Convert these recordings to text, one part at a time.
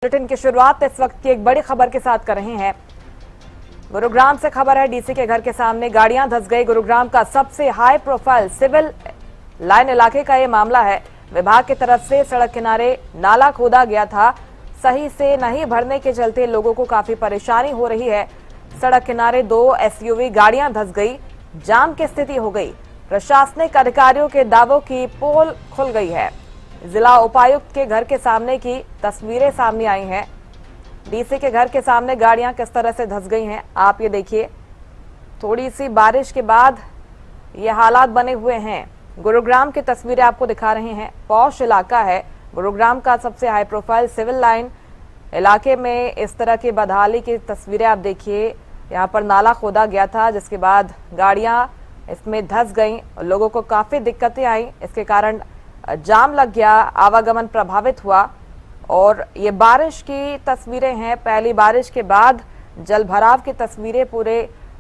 Bulletin की शुरुआत इस वक्त की एक बड़ी खबर के साथ कर रहे हैं। गुरुग्राम से खबर है, डीसी के घर के सामने गाड़ियां धंस गई। गुरुग्राम का सबसे हाई प्रोफाइल सिविल लाइन इलाके का ये मामला है। विभाग की तरफ से सड़क किनारे नाला खोदा गया था, सही से नहीं भरने के चलते लोगों को काफी परेशानी हो रही है। सड़क किनारे 2 एसयूवी गाड़ियां धंस गई, जाम की स्थिति हो गई। प्रशासनिक अधिकारियों के दावों की पोल खुल गई है। जिला उपायुक्त के घर के सामने की तस्वीरें सामने आई हैं। डीसी के घर के सामने गाड़ियां किस तरह से धंस गई हैं, आप ये देखिए। थोड़ी सी बारिश के बाद ये हालात बने हुए हैं। गुरुग्राम की तस्वीरें आपको दिखा रहे हैं। पॉश इलाका है गुरुग्राम का, सबसे हाई प्रोफाइल सिविल लाइन इलाके में इस तरह की बदहाली की तस्वीरें आप देखिए। यहाँ पर नाला खोदा गया था, जिसके बाद गाड़ियां इसमें धंस गई, लोगों को काफी दिक्कतें आई। इसके कारण जाम लग गया, आवागमन प्रभावित हुआ। और ये बारिश की तस्वीरें हैं, पहली बारिश के बाद जल भराव की तस्वीरें पूरे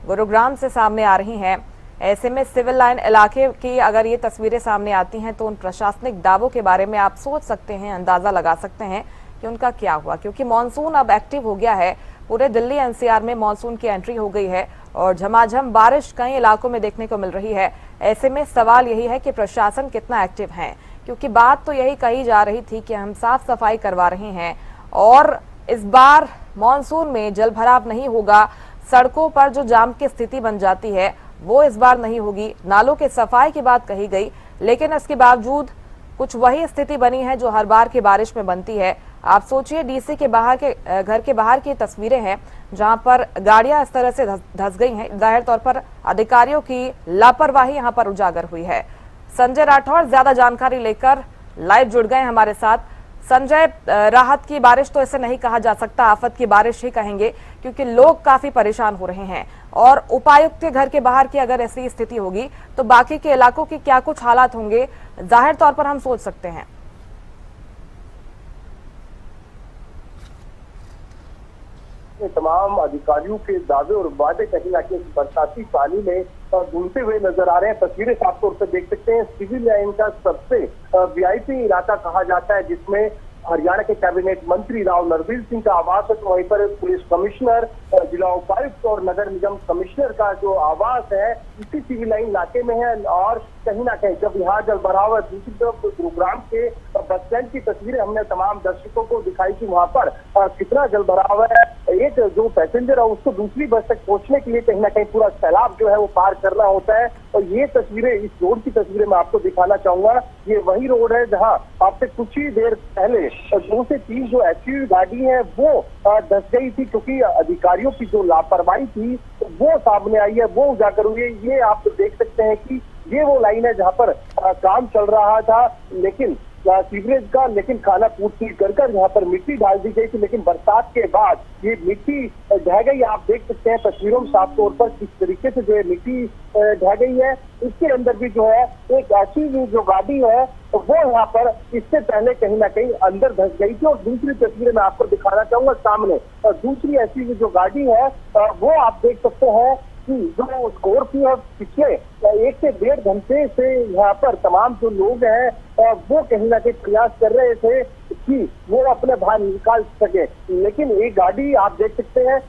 गुरुग्राम से सामने आ रही हैं। ऐसे में सिविल लाइन इलाके की अगर ये तस्वीरें सामने आती हैं तो उन प्रशासनिक दावों के बारे में आप सोच सकते हैं, अंदाजा लगा सकते हैं कि उनका क्या हुआ। क्योंकि मानसून अब एक्टिव हो गया है, पूरे दिल्ली एनसीआर में मानसून की एंट्री हो गई है और झमाझम बारिश कई इलाकों में देखने को मिल रही है। ऐसे में सवाल यही है कि प्रशासन कितना एक्टिव है, क्योंकि बात तो यही कही जा रही थी कि हम साफ सफाई करवा रहे हैं और इस बार मानसून में जल भराव नहीं होगा। सड़कों पर जो जाम की स्थिति बन जाती है वो इस बार नहीं होगी। नालों के सफाई की बात कही गई, लेकिन इसके बावजूद कुछ वही स्थिति बनी है जो हर बार की बारिश में बनती है। आप सोचिए, डीसी के बाहर के घर के बाहर की तस्वीरें हैं जहां पर गाड़ियां इस तरह से धंस गई हैं। जाहिर तौर पर अधिकारियों की लापरवाही यहां पर उजागर हुई है। संजय राठौर ज्यादा जानकारी लेकर लाइव जुड़ गए हमारे साथ। संजय, राहत की बारिश तो इसे नहीं कहा जा सकता, आफत की बारिश ही कहेंगे, क्योंकि लोग काफी परेशान हो रहे हैं। और उपायुक्त के घर के बाहर की अगर ऐसी स्थिति होगी तो बाकी के इलाकों के क्या कुछ हालात होंगे, जाहिर तौर पर हम सोच सकते हैं। तमाम अधिकारियों के दावे और वादे कहीं ना कहीं बरसाती पानी में घूमते हुए नजर आ रहे हैं। तस्वीरें साफ तौर पर देख सकते हैं। सिविल लाइन का सबसे वीआईपी इलाका कहा जाता है, जिसमें हरियाणा के कैबिनेट मंत्री राव नरबीर सिंह का आवास है, तो वहीं पर पुलिस कमिश्नर, जिला उपायुक्त और नगर निगम कमिश्नर का जो आवास है इसी सिविल लाइन इलाके में है। और कहीं ना कहीं जब यहाँ जल भराव है, दूसरी तरफ गुरुग्राम के बस स्टैंड की तस्वीरें हमने तमाम दर्शकों को दिखाई कि वहां पर कितना जल भराव है। एक जो पैसेंजर है उसको दूसरी बस तक पहुंचने के लिए कहीं ना कहीं पूरा सैलाब जो है वो पार करना होता है। और ये तस्वीरें, इस रोड की तस्वीरें मैं आपको दिखाना चाहूंगा। ये वही रोड है जहां आपसे कुछ ही देर पहले 2 से 3 जो एसयूवी गाड़ी है वो धंस गई थी, क्योंकि अधिकारियों की जो लापरवाही थी वो सामने आई है, वो उजागर हुई है। ये आप देख सकते हैं कि ये वो लाइन है जहां पर काम चल रहा था, लेकिन सीवरेज का, लेकिन खाना पूर्ति कर यहाँ पर मिट्टी डाल दी गई थी। लेकिन बरसात के बाद ये मिट्टी ढह गई। आप देख सकते हैं तस्वीरों में साफ तौर पर किस तरीके से जो है मिट्टी ढह गई है। इसके अंदर भी जो है एक ऐसी जो गाड़ी है वो यहाँ पर इससे पहले कहीं ना कहीं अंदर धंस गई थी। और दूसरी तस्वीरें मैं आपको दिखाना चाहूंगा सामने। दूसरी ऐसी जो गाड़ी है वो आप देख सकते हैं कि जो स्कॉर्पियो पिछले 1 से 1.5 घंटे से यहाँ पर तमाम जो लोग हैं वो कहीं ना कहीं प्रयास कर रहे थे कि वो अपने बाहर निकाल सके। लेकिन एक गाड़ी आप देख सकते हैं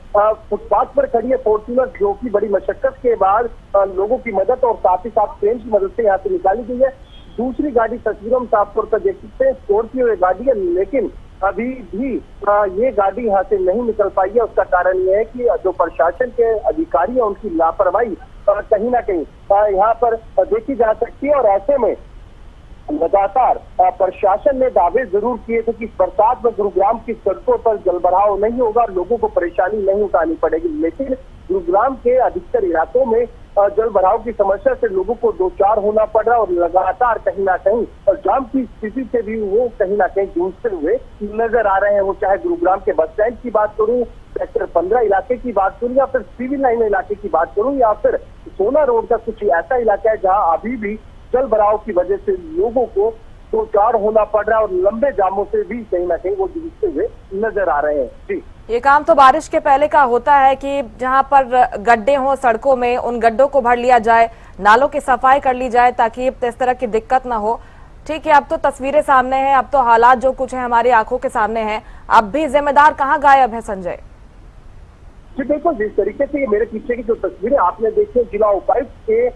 फुटपाथ पर खड़ी है, फॉर्च्यूनर, जो कि बड़ी मशक्कत के बाद लोगों की मदद और साथ ही साथ ट्रेन की मदद से यहाँ से निकाली गई है। दूसरी गाड़ी तस्वीरों में साफ तौर पर देख सकते हैं, स्कॉर्पियो गाड़ी है, लेकिन अभी भी ये गाड़ी यहाँ से नहीं निकल पाई है। उसका कारण ये है कि जो प्रशासन के अधिकारी हैं उनकी लापरवाही कहीं ना कहीं यहाँ पर देखी जा सकती है। और ऐसे में लगातार प्रशासन ने दावे जरूर किए थे कि बरसात में गुरुग्राम की सड़कों पर जलभराव नहीं होगा, लोगों को परेशानी नहीं उठानी पड़ेगी। लेकिन गुरुग्राम के अधिकतर इलाकों में जल भराव की समस्या से लोगों को दो चार होना पड़ रहा है और लगातार कहीं ना कहीं और जाम की स्थिति से भी वो कहीं ना कहीं जूझते हुए नजर आ रहे हैं। वो चाहे गुरुग्राम के बस स्टैंड की बात करूं, सेक्टर 15 इलाके की बात करूं, या फिर सिविल लाइन इलाके की बात करूं, या फिर सोना रोड का कुछ ऐसा इलाका है जहाँ अभी भी जल भराव की वजह से लोगों को दो चार होना पड़ रहा है और लंबे जामों से भी कहीं ना कहीं वो जूझते हुए नजर आ रहे हैं। जी, ये काम तो बारिश के पहले का होता है कि जहां पर गड्ढे हों सड़कों में, उन गड्ढों को भर लिया जाए, नालों की सफाई कर ली जाए ताकि इस तरह की दिक्कत ना हो। ठीक है, अब तो तस्वीरें सामने हैं, अब तो हालात जो कुछ है हमारी आंखों के सामने हैं। अब भी जिम्मेदार कहाँ गायब है संजय? जी बिल्कुल, जिस तरीके से ये मेरे पीछे की जो तस्वीरें आपने देखी, जिला उपायुक्त के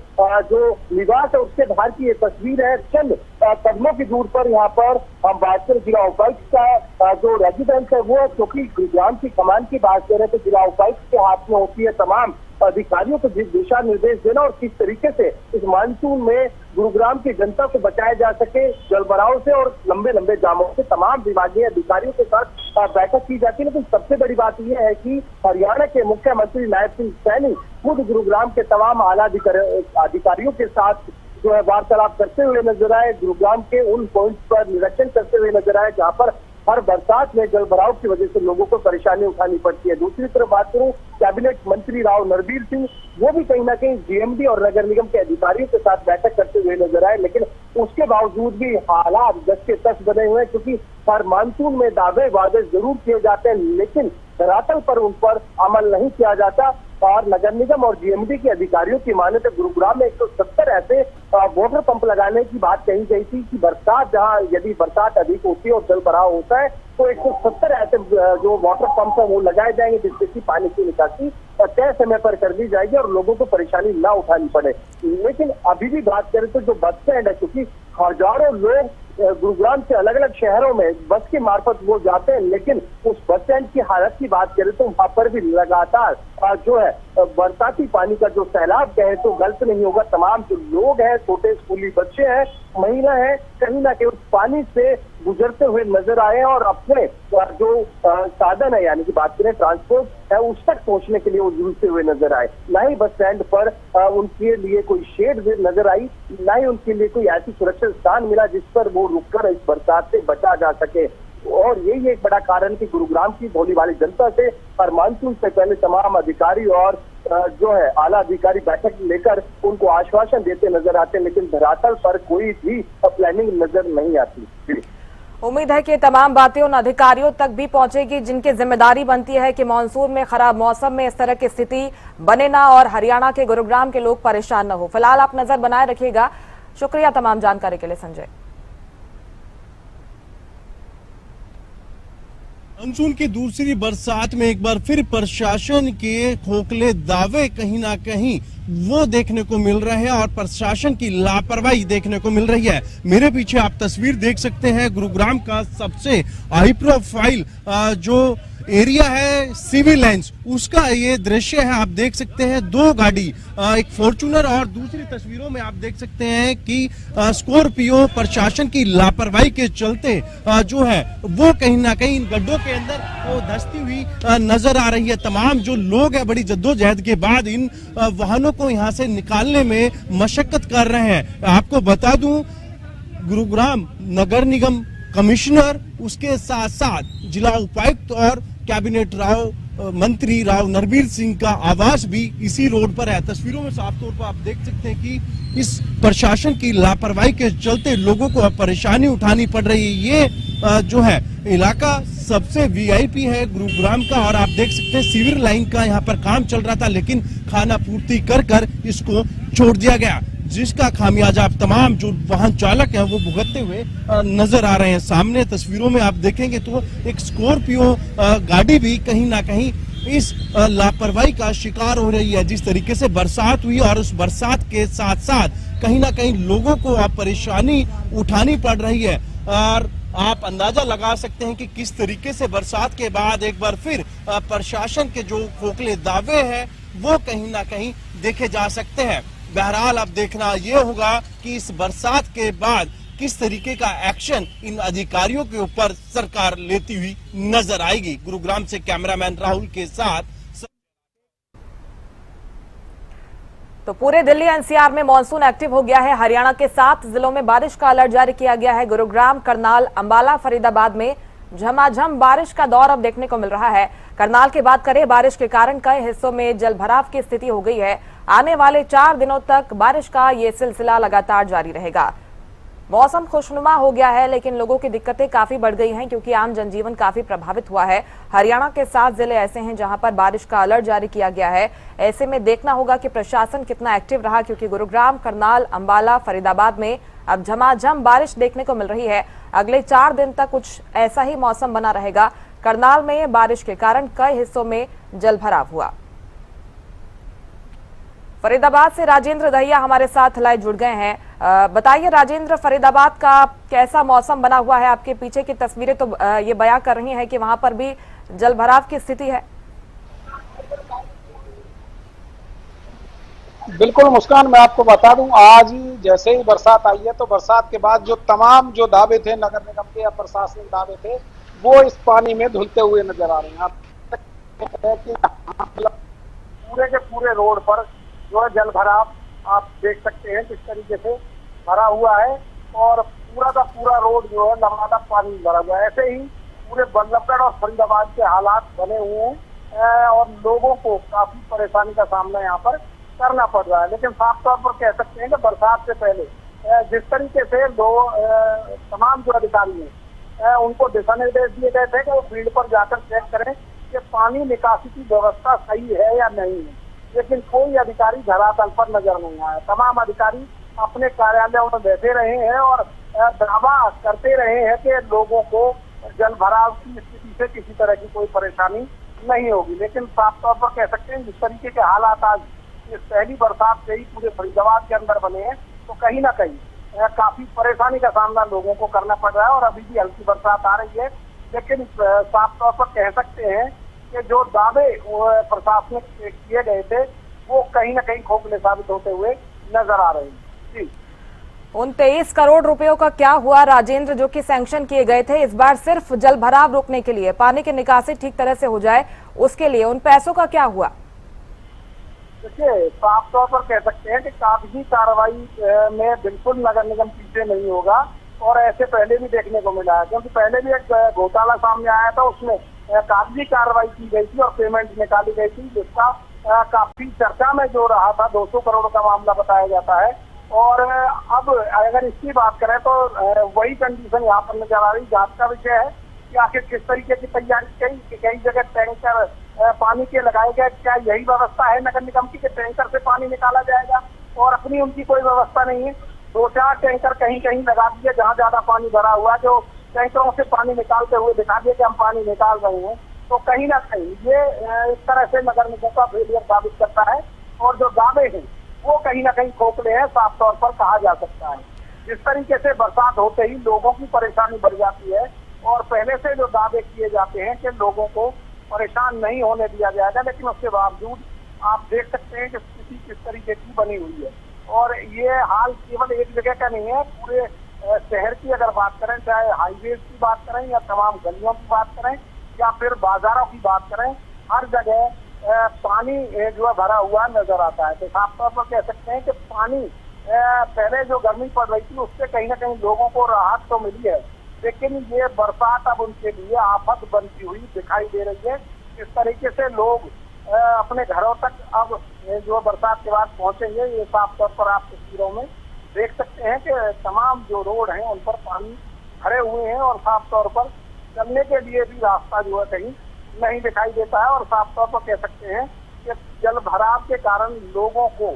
जो निवास है उसके बाहर की ये तस्वीर है। चंद कदमों की दूर पर यहाँ पर हम बात करें जिला उपायुक्त का जो रेजिडेंस है वो, क्योंकि गुरुग्राम की कमान की बात करें तो जिला उपायुक्त के हाथ में होती है तमाम अधिकारियों को दिशा निर्देश देना और किस तरीके से इस मानसून में गुरुग्राम की जनता को बचाया जा सके जलभराव से और लंबे लंबे जामों से। तमाम विभागीय अधिकारियों के साथ बैठक की जाती है, लेकिन सबसे बड़ी बात यह है कि हरियाणा के मुख्यमंत्री नायब सिंह सैनी खुद गुरुग्राम के तमाम आला अधिकारियों के साथ जो है वार्तालाप करते हुए नजर आए। गुरुग्राम के उन पॉइंट पर निरीक्षण करते हुए नजर आए जहां पर हर बरसात में जलभराव की वजह से लोगों को परेशानी उठानी पड़ती है। दूसरी तरफ बात करूं कैबिनेट मंत्री राव नरबीर सिंह, वो भी कहीं ना कहीं जीएमडी और नगर निगम के अधिकारियों के साथ बैठक करते हुए नजर आए, लेकिन उसके बावजूद भी हालात दस के तस बने हुए हैं, क्योंकि हर मानसून में दावे वादे जरूर किए जाते हैं लेकिन धरातल पर उन पर अमल नहीं किया जाता। और नगर निगम और जीएमडी के अधिकारियों की माने तो गुरुग्राम में 170 ऐसे वाटर पंप लगाने की बात कही गई थी कि बरसात जहां यदि बरसात अधिक होती है और जल भराव होता है तो 170 ऐसे जो वाटर पंप है वो लगाए जाएंगे, जिससे कि पानी की निकासी तय समय पर कर दी जाएगी और लोगों को परेशानी ना उठानी पड़े। लेकिन अभी भी बात करें तो जो बस स्टैंड है, क्योंकि हजारों लोग गुरुग्राम से अलग अलग शहरों में बस के मार्फत वो जाते हैं, लेकिन उस बस स्टैंड की हालत की बात करें तो वहां पर भी लगातार जो है बरसाती पानी का जो सैलाब कहे तो गलत नहीं होगा। तमाम जो लोग हैं, छोटे स्कूली बच्चे हैं, महिला है, कहीं ना कहीं उस पानी से गुजरते हुए नजर आए और अपने जो साधन है यानी कि बात करें ट्रांसपोर्ट है उस तक पहुंचने के लिए वो जूझते हुए नजर आए। ना ही बस स्टैंड पर उनके लिए कोई शेड नजर आई, ना ही उनके लिए कोई ऐसी सुरक्षित स्थान मिला जिस पर वो रुककर इस बरसात से बचा जा सके। और यही एक बड़ा कारण कि गुरुग्राम की भोली भाली जनता से हर मानसून से पहले तमाम अधिकारी और जो है आला अधिकारी बैठक लेकर उनको आश्वासन देते नजर आते, लेकिन धरातल पर कोई भी प्लानिंग नजर नहीं आती। उम्मीद है कि तमाम बातें उन अधिकारियों तक भी पहुंचेगी जिनकी जिम्मेदारी बनती है कि मानसून में खराब मौसम में इस तरह की स्थिति बने ना और हरियाणा के गुरुग्राम के लोग परेशान न हो। फिलहाल आप नजर बनाए रखिएगा। शुक्रिया तमाम जानकारी के लिए संजय। मानसून की दूसरी बरसात में एक बार फिर प्रशासन के खोखले दावे कहीं ना कहीं वो देखने को मिल रहे हैं और प्रशासन की लापरवाही देखने को मिल रही है। मेरे पीछे आप तस्वीर देख सकते हैं गुरुग्राम का सबसे हाई प्रोफाइल जो एरिया है सिविल लाइंस, उसका ये दृश्य है। आप देख सकते हैं दो गाड़ी, एक फॉर्च्यूनर और दूसरी तस्वीरों में आप देख सकते हैं कि स्कॉर्पियो प्रशासन की लापरवाही के चलते जो है वो कहीं ना कहीं इन गड्ढों के अंदर वो धंसती हुई नजर आ रही है। तमाम जो लोग हैं बड़ी जद्दोजहद के बाद इन वाहनों को यहाँ से निकालने में मशक्कत कर रहे हैं। आपको बता दूं गुरुग्राम नगर निगम कमिश्नर, उसके साथ साथ जिला उपायुक्त और कैबिनेट मंत्री राव नरबीर सिंह का आवास भी इसी रोड पर है। तस्वीरों में साफ तौर पर आप देख सकते हैं कि इस प्रशासन की लापरवाही के चलते लोगों को परेशानी उठानी पड़ रही है। ये जो है इलाका सबसे वीआईपी है गुरुग्राम का और आप देख सकते हैं सिविल लाइन का यहाँ पर काम चल रहा था, लेकिन खाना पूर्ति कर इसको छोड़ दिया गया, जिसका खामियाजा आप तमाम जो वाहन चालक हैं वो भुगतते हुए नजर आ रहे हैं। सामने तस्वीरों में आप देखेंगे तो एक स्कॉर्पियो गाड़ी भी कहीं ना कहीं इस लापरवाही का शिकार हो रही है। जिस तरीके से बरसात हुई और उस बरसात के साथ साथ कहीं ना कहीं लोगों को अब परेशानी उठानी पड़ रही है और आप अंदाजा लगा सकते हैं कि किस तरीके से बरसात के बाद एक बार फिर प्रशासन के जो खोखले दावे हैं वो कहीं ना कहीं देखे जा सकते हैं। बहरहाल अब देखना यह होगा कि इस बरसात के बाद किस तरीके का एक्शन इन अधिकारियों के ऊपर सरकार लेती हुई नजर आएगी। गुरुग्राम से कैमरामैन राहुल के साथ। तो पूरे दिल्ली एनसीआर में मानसून एक्टिव हो गया है। हरियाणा के 7 जिलों में बारिश का अलर्ट जारी किया गया है। गुरुग्राम, करनाल, अंबाला, फरीदाबाद में झमाझम बारिश का दौर अब देखने को मिल रहा है। करनाल की बात करें, बारिश के कारण कई हिस्सों में जलभराव की स्थिति हो गई है। आने वाले 4 दिनों तक बारिश का ये सिलसिला लगातार जारी रहेगा। मौसम खुशनुमा हो गया है, लेकिन लोगों की दिक्कतें काफी बढ़ गई हैं क्योंकि आम जनजीवन काफी प्रभावित हुआ है। हरियाणा के 7 जिले ऐसे हैं जहां पर बारिश का अलर्ट जारी किया गया है। ऐसे में देखना होगा कि प्रशासन कितना एक्टिव रहा, क्योंकि गुरुग्राम, करनाल, अंबाला, फरीदाबाद में अब झमाझम बारिश देखने को मिल रही है। अगले 4 दिन तक कुछ ऐसा ही मौसम बना रहेगा। करनाल में बारिश के कारण कई हिस्सों में जलभराव हुआ। फरीदाबाद से राजेंद्र दहिया हमारे साथ लाइव जुड़ गए हैं। बताइए राजेंद्र, फरीदाबाद का कैसा मौसम बना हुआ है? आपके पीछे की तस्वीरें तो ये बयां कर रही हैं कि वहां पर भी जलभराव की स्थिति है। बिल्कुल मुस्कान, मैं आपको बता दूं, आज ही जैसे ही बरसात आई है तो बरसात के बाद जो तमाम जो दावे थे नगर निगम के या प्रशासनिक दावे थे, वो इस पानी में धुलते हुए नजर आ रहे हैं। पूरे के पूरे रोड पर जो है जल भराव आप देख सकते हैं किस तरीके से भरा हुआ है, और पूरा का पूरा रोड जो है लबालब पानी भरा हुआ है। ऐसे ही पूरे बल्लभगढ़ और फरीदाबाद के हालात बने हुए हैं और लोगों को काफी परेशानी का सामना यहाँ पर करना पड़ रहा है। लेकिन साफ तौर पर कह सकते हैं कि बरसात से पहले जिस तरीके से तमाम जो अधिकारी हैं उनको दिशा निर्देश दिए गए थे कि वो फील्ड पर जाकर चेक करें कि पानी निकासी की व्यवस्था सही है या नहीं है, लेकिन कोई अधिकारी धरातल पर नजर नहीं आया। तमाम अधिकारी अपने कार्यालयों में बैठे रहे हैं और दावा करते रहे हैं कि लोगों को जल भराव की स्थिति से किसी तरह की कोई परेशानी नहीं होगी। लेकिन साफ तौर पर कह सकते हैं जिस तरीके के हालात आज इस पहली बरसात से ही पूरे फरीदाबाद के अंदर बने हैं, तो कहीं ना कहीं काफी परेशानी का सामना लोगों को करना पड़ रहा है। और अभी भी हल्की बरसात आ रही है, लेकिन साफ तौर पर कह सकते हैं कि जो दावे प्रशासनिक किए गए थे वो कहीं ना कहीं खोखले साबित होते हुए नजर आ रहे हैं। जी, उन 23 करोड़ रुपयों का क्या हुआ राजेंद्र, जो कि सैंक्शन किए गए थे इस बार सिर्फ जल भराव रोकने के लिए, पानी की निकासी ठीक तरह से हो जाए उसके लिए, उन पैसों का क्या हुआ? देखिए, साफ तौर पर कह सकते हैं कि कागजी कार्रवाई में बिल्कुल नगर निगम पीछे नहीं होगा, और ऐसे पहले भी देखने को मिला है, क्योंकि पहले भी एक घोटाला सामने आया था, उसमें कागजी कार्रवाई की गई थी और पेमेंट निकाली गई थी, जिसका काफी चर्चा में जो रहा था 200 करोड़ का मामला बताया जाता है। और अब अगर इसकी बात करें तो वही कंडीशन यहाँ पर नजर आ रही। जांच का विषय है कि आखिर किस तरीके की तैयारी कई जगह टैंकर पानी के लगाए गए, क्या यही व्यवस्था है नगर निगम की कि टैंकर से पानी निकाला जाएगा, और अपनी उनकी कोई व्यवस्था नहीं है। 2-4 टैंकर कहीं कहीं लगा दिए जहाँ ज्यादा पानी भरा हुआ, जो टैंकरों से पानी निकालते हुए दिखा दिए कि हम पानी निकाल रहे हैं। तो कहीं ना कहीं ये इस तरह से नगर निगम का फेलियर साबित करता है, और जो दावे हैं वो कहीं ना कहीं खोखले हैं, साफ तौर पर कहा जा सकता है। जिस तरीके से बरसात होते ही लोगों की परेशानी बढ़ जाती है, और पहले से जो दावे किए जाते हैं कि लोगों को परेशान नहीं होने दिया जाएगा, लेकिन उसके बावजूद आप देख सकते हैं कि स्थिति किस तरीके की बनी हुई है। और ये हाल केवल एक जगह का नहीं है, पूरे शहर की अगर बात करें, चाहे हाईवेज की बात करें या तमाम गलियों की बात करें या फिर बाजारों की बात करें, हर जगह पानी जो है भरा हुआ नजर आता है। तो साफ तौर पर कह सकते हैं कि पानी पहले जो गर्मी पड़ रही थी उससे कहीं ना कहीं लोगों को राहत तो मिली है, लेकिन ये बरसात अब उनके लिए आफत बनती हुई दिखाई दे रही है। इस तरीके से लोग अपने घरों तक अब जो बरसात के बाद पहुंचेंगे, ये साफ तौर पर आप तस्वीरों में देख सकते हैं कि तमाम जो रोड हैं उन पर पानी भरे हुए हैं, और साफ तौर पर चलने के लिए भी रास्ता जो है कहीं नहीं दिखाई देता है। और साफ तौर पर कह सकते हैं कि जल भराव के कारण लोगों को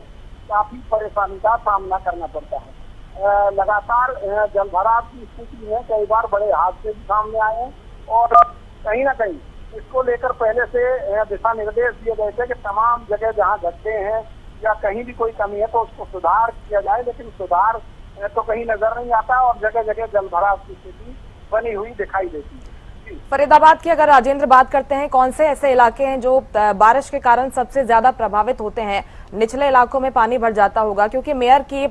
काफी परेशानी का सामना करना पड़ता है। लगातार जल भराव की स्थिति में कई बार बड़े हादसे भी सामने आए हैं, और कहीं ना कहीं इसको लेकर पहले से दिशा निर्देश दिए गए थे कि तमाम जगह जहां गड्ढे हैं या कहीं भी कोई कमी है तो उसको सुधार किया जाए, लेकिन सुधार तो कहीं नजर नहीं आता, और जगह जगह जल भराव की स्थिति बनी हुई दिखाई देती है। फरीदाबाद की अगर राजेंद्र बात करते हैं, कौन से ऐसे इलाके हैं जो बारिश के कारण सबसे ज्यादा प्रभावित होते हैं? निचले इलाकों में पानी भर जाता होगा, क्योंकि मेयर की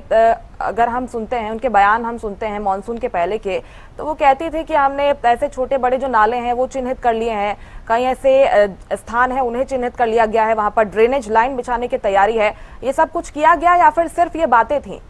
अगर हम सुनते हैं, उनके बयान हम सुनते हैं मॉनसून के पहले के, तो वो कहती थी कि हमने ऐसे छोटे बड़े जो नाले हैं वो चिन्हित कर लिए हैं, कई ऐसे स्थान है उन्हें चिन्हित कर लिया गया है, वहां पर ड्रेनेज लाइन बिछाने की तैयारी है। ये सब कुछ किया गया या फिर सिर्फ ये बातें थी?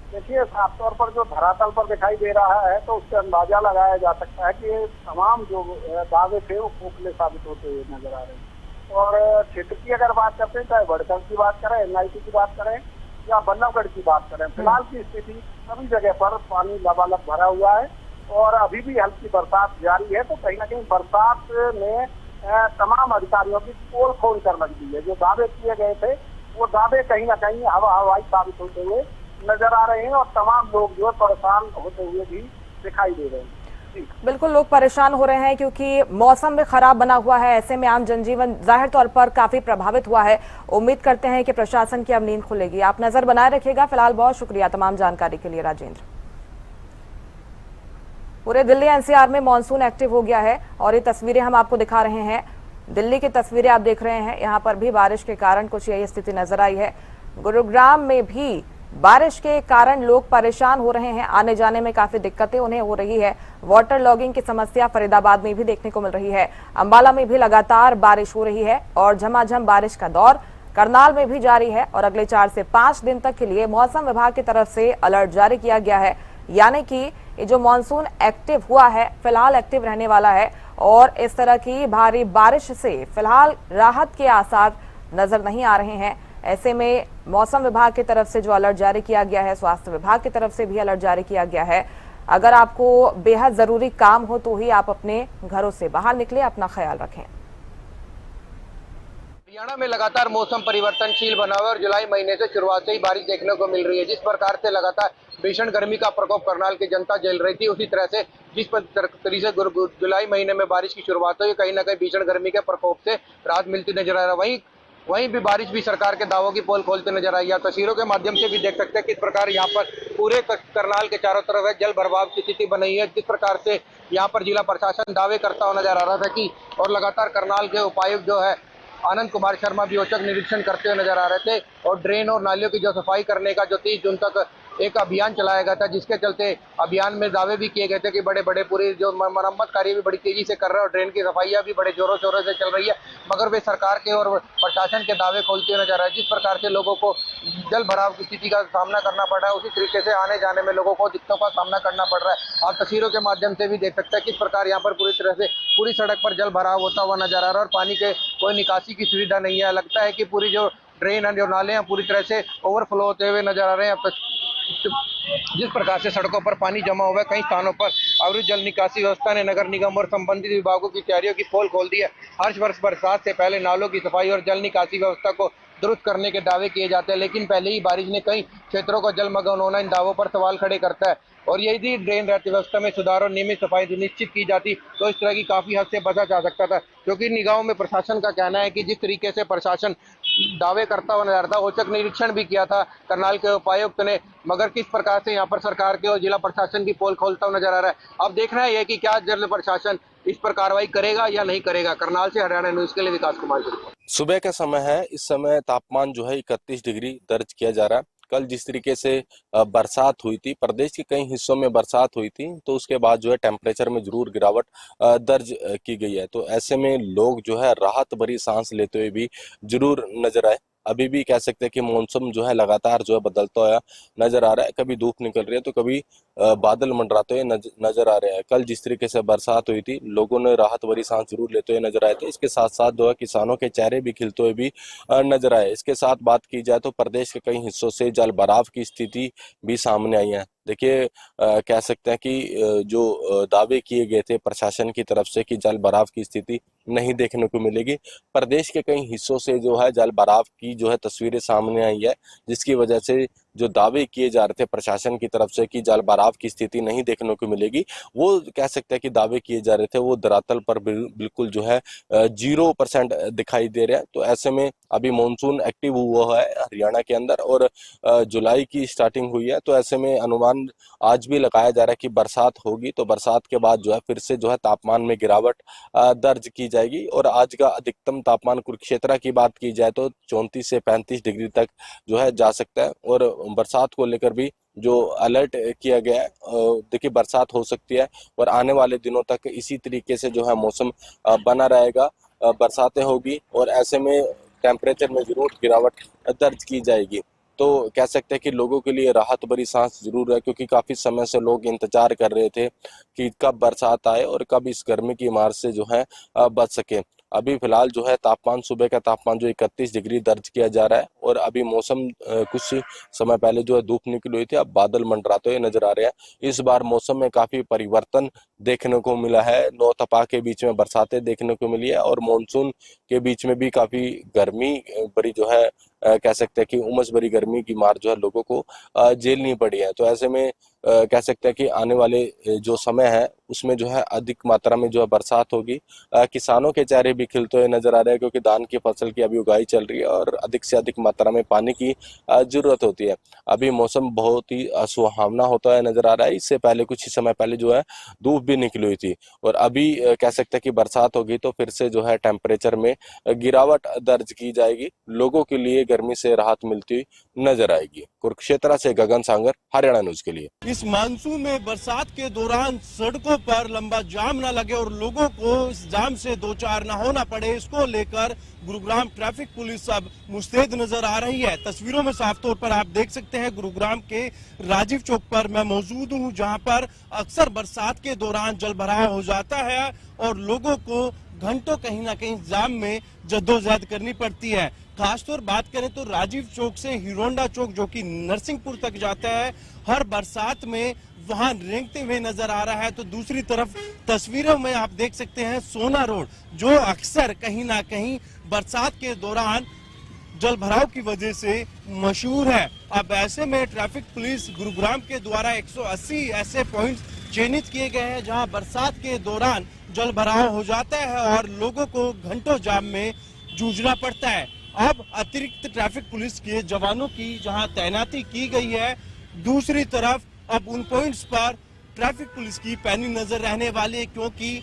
देखिए, साफ तौर पर जो धरातल पर दिखाई दे रहा है तो उससे अंदाजा लगाया जा सकता है कि तमाम जो दावे थे वो खोखले साबित होते हुए नजर आ रहे हैं। और क्षेत्र की अगर बात करते हैं, चाहे बड़कल की बात करें, NIT की बात करें, या बल्लभगढ़ की बात करें, फिलहाल की स्थिति सभी जगह पर पानी लबालब भरा हुआ है और अभी भी हल्की बरसात जारी है। तो कहीं ना कहीं बरसात ने तमाम अधिकारियों की पोल खोल कर रख दी है। जो दावे किए गए थे वो दावे कहीं ना कहीं हवाई साबित होते हुए नजर आ रहे हैं और तमाम लोग जो है परेशान होते हुए भी दिखाई दे रहे हैं। बिल्कुल, लोग परेशान हो रहे हैं क्योंकि मौसम भी खराब बना हुआ है। ऐसे में आम जनजीवन जाहिर तौर पर काफी प्रभावित हुआ है। उम्मीद करते हैं कि प्रशासन की अब नींद खुलेगी। आप नजर बनाए रखिएगा। फिलहाल बहुत शुक्रिया तमाम जानकारी के लिए राजेंद्र। पूरे दिल्ली एनसीआर में मानसून एक्टिव हो गया है और ये तस्वीरें हम आपको दिखा रहे हैं। दिल्ली की तस्वीरें आप देख रहे हैं। यहाँ पर भी बारिश के कारण कुछ यही स्थिति नजर आई है। गुरुग्राम में भी बारिश के कारण लोग परेशान हो रहे हैं। आने जाने में काफी दिक्कतें उन्हें हो रही है। वाटर लॉगिंग की समस्या फरीदाबाद में भी देखने को मिल रही है। अंबाला में भी लगातार बारिश हो रही है और झमाझम बारिश का दौर करनाल में भी जारी है और अगले 4 से 5 दिन तक के लिए मौसम विभाग की तरफ से अलर्ट जारी किया गया है। यानी कि ये जो मानसून एक्टिव हुआ है फिलहाल एक्टिव रहने वाला है और इस तरह की भारी बारिश से फिलहाल राहत के आसार नजर नहीं आ रहे हैं। ऐसे में मौसम विभाग की तरफ से जो अलर्ट जारी किया गया है, स्वास्थ्य विभाग की तरफ से भी अलर्ट जारी किया गया है। अगर आपको बेहद जरूरी काम हो तो ही आप अपने घरों से बाहर निकले, अपना ख्याल रखें। हरियाणा में लगातार मौसम परिवर्तनशील बना हुआ है और जुलाई महीने से शुरुआत से ही बारिश देखने को मिल रही है। जिस प्रकार से लगातार भीषण गर्मी का प्रकोप करनाल की जनता झेल रही थी, उसी तरह से जिस तरीके से जुलाई महीने में बारिश की शुरुआत हुई, कहीं ना कहीं भीषण गर्मी के प्रकोप से राहत मिलती नजर आ रहा है। वहीं भी बारिश भी सरकार के दावों की पोल खोलते नजर आई है। तस्वीरों के माध्यम से भी देख सकते हैं किस प्रकार यहाँ पर पूरे करनाल के चारों तरफ जल भराव की स्थिति बनी है। जिस प्रकार से यहाँ पर जिला प्रशासन दावे करता हुआ नजर आ रहा था कि और लगातार करनाल के उपायुक्त जो है आनंद कुमार शर्मा भी औचक निरीक्षण करते हुए नजर आ रहे थे और ड्रेन और नालियों की जो सफाई करने का जो 30 जून तक एक अभियान चलाया गया था, जिसके चलते अभियान में दावे भी किए गए थे कि बड़े बड़े पूरी जो मरम्मत कार्य भी बड़ी तेजी से कर रहे हैं और ड्रेन की सफाइयां भी बड़े जोरों शोरों से चल रही है। मगर वे सरकार के और प्रशासन के दावे खोलते हुए नजर आ रहे हैं। जिस प्रकार से लोगों को जल भराव की स्थिति का सामना करना पड़ रहा है, उसी तरीके से आने जाने में लोगों को दिक्कतों का सामना करना पड़ रहा है। आप तस्वीरों के माध्यम से भी देख सकते हैं किस प्रकार यहाँ पर पूरी तरह से पूरी सड़क पर जल भराव होता हुआ नजर आ रहा है और पानी के कोई निकासी की सुविधा नहीं है। लगता है कि पूरी जो ड्रेन जो नाले हैं पूरी तरह से ओवरफ्लो होते हुए नजर आ रहे हैं। जिस प्रकार से सड़कों पर पानी जमा हुआ है, कई स्थानों पर अवरुद्ध जल निकासी व्यवस्था ने नगर निगम और संबंधित विभागों की तैयारियों की पोल खोल दी है। हर वर्ष बरसात से पहले नालों की सफाई और जल निकासी व्यवस्था को दुरुस्त करने के दावे किए जाते हैं, लेकिन पहले ही बारिश ने कई क्षेत्रों को जलमग्न होना इन दावों पर सवाल खड़े करता है। और यदि ड्रेन रहती व्यवस्था में सुधार और नियमित सफाई सुनिश्चित की जाती तो इस तरह की काफी हद से बचा जा सकता था। क्योंकि निगाहों में प्रशासन का कहना है कि जिस तरीके से प्रशासन दावे करता हुआ नजर था, औचक निरीक्षण भी किया था करनाल के उपायुक्त ने, मगर किस प्रकार से यहाँ पर सरकार के और जिला प्रशासन की पोल खोलता हुआ नजर आ रहा है। अब देखना है कि क्या जिला प्रशासन इस पर कार्रवाई करेगा या नहीं करेगा। करनाल से हरियाणा न्यूज के लिए विकास कुमार की रिपोर्ट। सुबह का समय है, इस समय तापमान जो है 31 डिग्री दर्ज किया जा रहा है। कल जिस तरीके से बरसात हुई थी, प्रदेश के कई हिस्सों में बरसात हुई थी, तो उसके बाद जो है टेम्परेचर में जरूर गिरावट दर्ज की गई है। तो ऐसे में लोग जो है राहत भरी सांस लेते हुए भी जरूर नजर आए। अभी भी कह सकते हैं कि मौसम जो है लगातार जो है बदलता हुआ नजर आ रहा है। कभी धूप निकल रही है तो कभी बादल मंडराते हुए नजर आ रहे हैं। कल जिस तरीके से बरसात हुई थी, लोगों ने राहत भरी सांस जरूर लेते हुए नजर आए थे। इसके साथ साथ जो है किसानों के चेहरे भी खिलते हुए भी नजर आए। इसके साथ बात की जाए तो प्रदेश के कई हिस्सों से जल भराव की स्थिति भी सामने आई है। देखिए, कह सकते हैं कि जो दावे किए गए थे प्रशासन की तरफ से कि जल भराव की स्थिति नहीं देखने को मिलेगी, प्रदेश के कई हिस्सों से जो है जल भराव की जो है तस्वीरें सामने आई है, जिसकी वजह से जो दावे किए जा रहे थे प्रशासन की तरफ से कि जल भराव की स्थिति नहीं देखने को मिलेगी, वो कह सकते हैं कि दावे किए जा रहे थे वो धरातल पर बिल्कुल जो है 0% दिखाई दे रहे हैं। तो ऐसे में अभी मानसून एक्टिव हुआ है हरियाणा के अंदर और जुलाई की स्टार्टिंग हुई है। तो ऐसे में अनुमान आज भी लगाया जा रहा है कि बरसात होगी, तो बरसात के बाद जो है फिर से जो है तापमान में गिरावट दर्ज की जाएगी। और आज का अधिकतम तापमान कुरुक्षेत्र की बात की जाए तो 34 से 35 डिग्री तक जो है जा सकता है। और बरसात को लेकर भी जो अलर्ट किया गया है, देखिए बरसात हो सकती है और आने वाले दिनों तक इसी तरीके से जो है मौसम बना रहेगा, बरसातें होगी और ऐसे में टेम्परेचर में जरूर गिरावट दर्ज की जाएगी। तो कह सकते हैं कि लोगों के लिए राहत भरी सांस जरूर है, क्योंकि काफी समय से लोग इंतजार कर रहे थे कि कब बरसात आए और कब इस गर्मी की मार से जो है बच सके। अभी फिलहाल जो है तापमान, सुबह का तापमान जो 31 डिग्री दर्ज किया जा रहा है और अभी मौसम कुछ समय पहले जो है धूप निकली हुई थी, अब बादल मंडराते हुए नजर आ रहे हैं। इस बार मौसम में काफी परिवर्तन देखने को मिला है। नौ तपा के बीच में बरसातें देखने को मिली है और मानसून के बीच में भी काफी गर्मी बड़ी जो है कह सकते हैं कि उमस भरी गर्मी की मार जो है लोगों को झेलनी पड़ी है। तो ऐसे में कह सकते हैं कि आने वाले जो समय है उसमें जो है अधिक मात्रा में जो है बरसात होगी। किसानों के चेहरे भी खिलते हुए नजर आ रहे हैं क्योंकि धान की फसल की अभी उगाई चल रही है और अधिक से अधिक मात्रा में पानी की जरूरत होती है। अभी मौसम बहुत ही सुहावना होता है नजर आ रहा है। इससे पहले कुछ ही समय पहले जो है धूप भी निकली हुई थी और अभी कह सकते हैं कि बरसात होगी तो फिर से जो है टेम्परेचर में गिरावट दर्ज की जाएगी। लोगों के लिए गर्मी से राहत मिलती हुई नजर आएगी। कुरुक्षेत्र से गगन सांगर, हरियाणा न्यूज के लिए। इस मानसून में बरसात के दौरान सड़कों पर लंबा जाम न लगे और लोगों को इस जाम से दो चार न होना पड़े, इसको लेकर गुरुग्राम ट्रैफिक पुलिस अब मुस्तैद नजर आ रही है। तस्वीरों में साफ तौर पर आप देख सकते हैं गुरुग्राम के राजीव चौक पर मैं मौजूद हूं, जहां पर अक्सर बरसात के दौरान जलभराव हो जाता है और लोगों को घंटों कहीं ना कहीं जाम में जद्दोजहद करनी पड़ती है। खासतौर बात करें तो राजीव चौक से हीरोंडा चौक जो कि नरसिंहपुर तक जाता है, हर बरसात में वहां रेंगते हुए नजर आ रहा है। तो दूसरी तरफ तस्वीरों में आप देख सकते हैं सोना रोड, जो अक्सर कहीं ना कहीं बरसात के दौरान जल भराव की वजह से मशहूर है। अब ऐसे में ट्रैफिक पुलिस गुरुग्राम के द्वारा 180 ऐसे पॉइंट्स चिन्हित किए गए हैं जहां बरसात के दौरान जल भराव हो जाता है और लोगों को घंटों जाम में जूझना पड़ता है। अब अतिरिक्त ट्रैफिक पुलिस के जवानों की जहां तैनाती की गई है, दूसरी तरफ अब उन पॉइंट्स पर ट्रैफिक पुलिस की पैनी नजर रहने वाली है, क्योंकि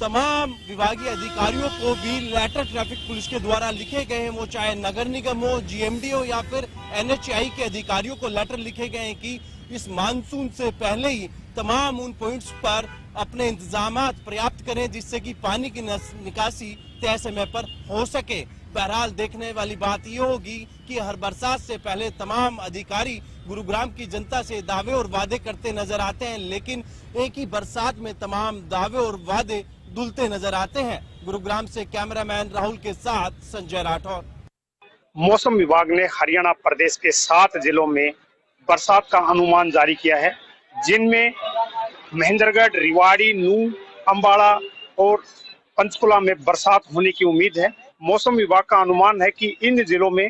तमाम विभागीय अधिकारियों को भी लेटर ट्रैफिक पुलिस के द्वारा लिखे गए हैं, वो चाहे नगर निगम हो, जीएमडी हो या फिर एनएचआई के अधिकारियों को लेटर लिखे गए हैं कि इस मानसून से पहले ही तमाम उन पॉइंट्स पर अपने इंतजामात पर्याप्त करें जिससे कि पानी की निकासी तय समय पर हो सके। बहरहाल देखने वाली बात ये होगी कि हर बरसात से पहले तमाम अधिकारी गुरुग्राम की जनता से दावे और वादे करते नजर आते हैं, लेकिन एक ही बरसात में तमाम दावे और वादे धुलते नजर आते हैं। गुरुग्राम से कैमरामैन राहुल के साथ संजय राठौर। मौसम विभाग ने हरियाणा प्रदेश के 7 जिलों में बरसात का अनुमान जारी किया है, जिनमें महेंद्रगढ़, रेवाड़ी, नूंह, अंबाला और पंचकुला में बरसात होने की उम्मीद है। मौसम विभाग का अनुमान है कि इन जिलों में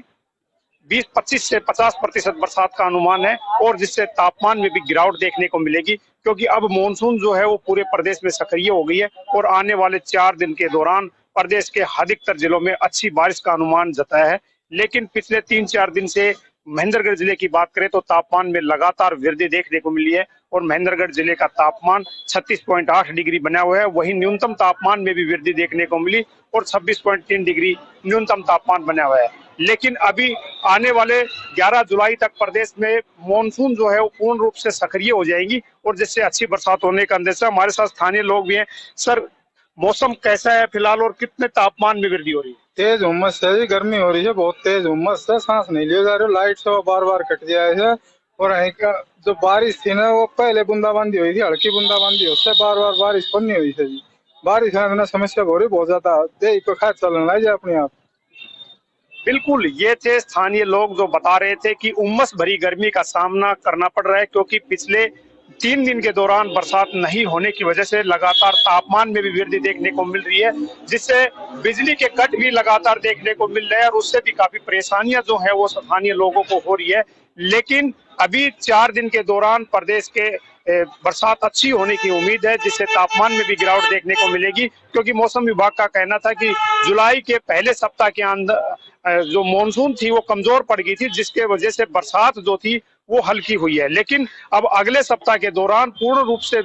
25 से 50% बरसात का अनुमान है और जिससे तापमान में भी गिरावट देखने को मिलेगी, क्योंकि अब मॉनसून जो है वो पूरे प्रदेश में सक्रिय हो गई है और आने वाले 4 दिन के दौरान प्रदेश के अधिकतर जिलों में अच्छी बारिश का अनुमान जताया है। लेकिन पिछले 3-4 दिन से महेंद्रगढ़ जिले की बात करें तो तापमान में लगातार वृद्धि देखने को मिली है और महेंद्रगढ़ जिले का तापमान 36.8 डिग्री बना हुआ है। वहीं न्यूनतम तापमान में भी वृद्धि देखने को मिली और 26.3 डिग्री न्यूनतम तापमान बना हुआ है। लेकिन अभी आने वाले 11 जुलाई तक प्रदेश में मॉनसून जो है वो पूर्ण रूप से सक्रिय हो जाएगी और जिससे अच्छी बरसात होने का अंदेशा। हमारे साथ स्थानीय लोग भी हैं। सर, मौसम कैसा है फिलहाल और कितने तापमान में वृद्धि हो रही है? तेज उमस है जी, गर्मी हो रही है, बहुत तेज उमस है, सांस नहीं लिया जा रही, लाइट से बार बार कट जाए है। और जो बारिश थी ना वो पहले बूंदाबांदी हुई थी, हल्की बूंदाबांदी, उससे बार बार बारिश नहीं हुई थी जी। बारिश में समस्या हो रही बहुत ज्यादा, दे तो खैर चलने लग जाए अपने आप। बिल्कुल, ये थे स्थानीय लोग जो बता रहे थे कि उमस भरी गर्मी का सामना करना पड़ रहा है, क्योंकि पिछले 3 दिन के दौरान बरसात नहीं होने की वजह से लगातार तापमान में भी वृद्धि देखने को मिल रही है, जिससे बिजली के कट भी लगातार देखने को मिल रहे हैं और उससे भी काफी परेशानियां जो है वो स्थानीय लोगों को हो रही है। लेकिन अभी 4 दिन के दौरान प्रदेश के बरसात अच्छी होने की उम्मीद है, जिससे तापमान में भी गिरावट देखने को मिलेगी, क्योंकि मौसम विभाग का कहना था कि जुलाई के पहले सप्ताह के अंदर जो मॉनसून थी वो कमजोर पड़ गई थी, जिसके वजह से बरसात जो थी वो हल्की हुई है। लेकिन अब अगले सप्ताह के दौरान पूर्ण रूप से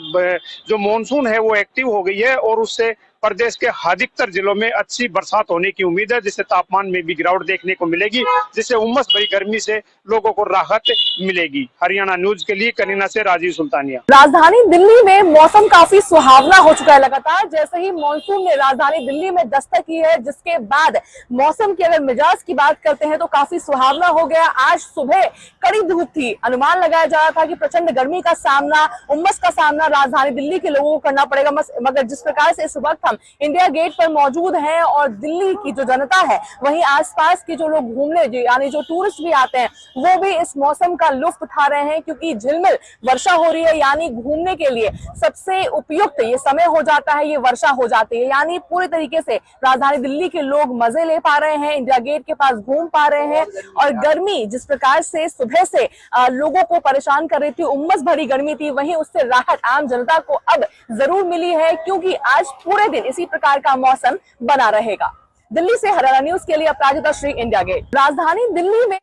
जो मॉनसून है वो एक्टिव हो गई है और उससे प्रदेश के अधिकतर जिलों में अच्छी बरसात होने की उम्मीद है, जिससे तापमान में भी गिरावट देखने को मिलेगी, जिससे उमस भरी गर्मी से लोगों को राहत मिलेगी। हरियाणा न्यूज के लिए कनीना से राजीव सुल्तानिया। राजधानी दिल्ली में मौसम काफी सुहावना हो चुका है। लगातार जैसे ही मॉनसून ने राजधानी दिल्ली में दस्तक की है, जिसके बाद मौसम के अगर मिजाज की बात करते हैं तो काफी सुहावना हो गया। आज सुबह कड़ी धूप थी, अनुमान लगाया जा रहा था कि प्रचंड गर्मी का सामना, उमस का सामना राजधानी दिल्ली के लोगों को करना पड़ेगा, मगर जिस प्रकार से इस वक्त हम हम इंडिया गेट पर मौजूद हैं और दिल्ली की जो जनता है वहीं आसपास के जो लोग घूमने यानी जो टूरिस्ट भी आते हैं वो भी इस मौसम का लुत्फ उठा रहे हैं, क्योंकि झिलमिल वर्षा हो रही है। यानी घूमने के लिए सबसे उपयुक्त ये समय हो जाता है, ये वर्षा हो जाती है। यानी पूरे तरीके से राजधानी दिल्ली के लोग मजे ले पा रहे हैं, इंडिया गेट के पास घूम पा रहे हैं। और गर्मी जिस प्रकार से सुबह से लोगों को परेशान कर रही थी, उमस भरी गर्मी थी, वहीं उससे राहत आम जनता को अब जरूर मिली है, क्योंकि आज पूरे दिन इसी प्रकार का मौसम बना रहेगा। दिल्ली से हरियाणा न्यूज के लिए अपराजिता श्री, इंडिया गेट। राजधानी दिल्ली में